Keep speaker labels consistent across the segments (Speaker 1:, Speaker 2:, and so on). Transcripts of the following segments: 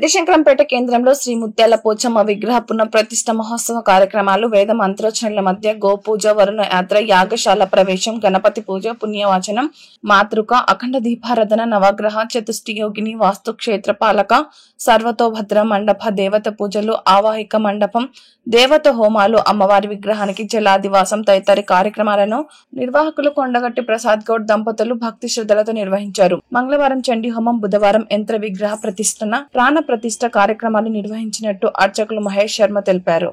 Speaker 1: పెద్దశంకరంపేట కేంద్రంలో శ్రీ ముత్యాల పోచమ్మ విగ్రహ పునఃప్రతిష్ఠ మహోత్సవ కార్యక్రమాలు, వేద మంత్రోచ్చరణల మధ్య గోపూజ, వరుణ యాత్ర, యాగశాల ప్రవేశం, గణపతి పూజ, పుణ్యవాచనం, మాతృక, అఖండ దీపారాధన, నవగ్రహ చతుష్టి యోగిని, వాస్తు క్షేత్ర పాలక, సర్వతోభద్ర మండప, దేవత పూజలు, ఆవాహిక మండపం, దేవత హోమాలు, అమ్మవారి విగ్రహానికి జలాదివాసం తదితర కార్యక్రమాలను నిర్వాహకులు కొండగట్టి ప్రసాద్ గౌడ్ దంపతులు భక్తి శ్రద్ధలతో నిర్వహించారు. మంగళవారం చండీ హోమం, బుధవారం యంత్ర విగ్రహ ప్రతిష్ఠన, ప్రాణ ప్రతిష్ఠ కార్యక్రమాలు నిర్వహించినట్టు అర్చకులు మహేష్ శర్మ తెలిపారు.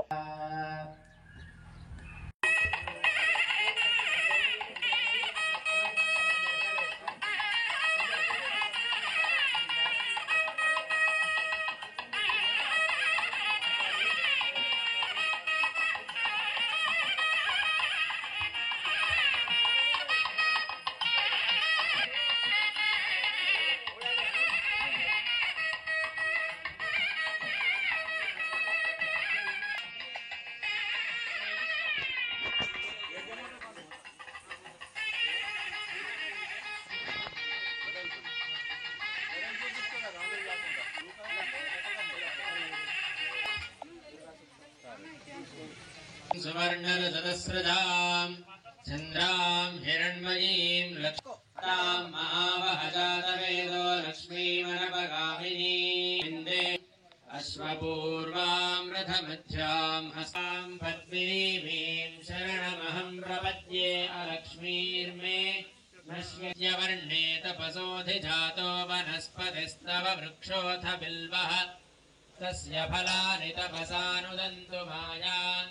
Speaker 2: सुवर्णरजतस्रजां चन्द्रां हिरण्मयीं लक्ष्मीं महावहजातवेदो लक्ष्मीमनपगामिनीं अश्वपूर्वां रथमध्यां हस्तां पद्मिनीं शरणमहं प्रपद्ये अलक्ष्मीर्मे नश्यवर्णे तपसोऽधिजातो वनस्पतिस्तव वृक्षोऽथ बिल्वः तस्य फलानि तपसानुदन्तु मायान्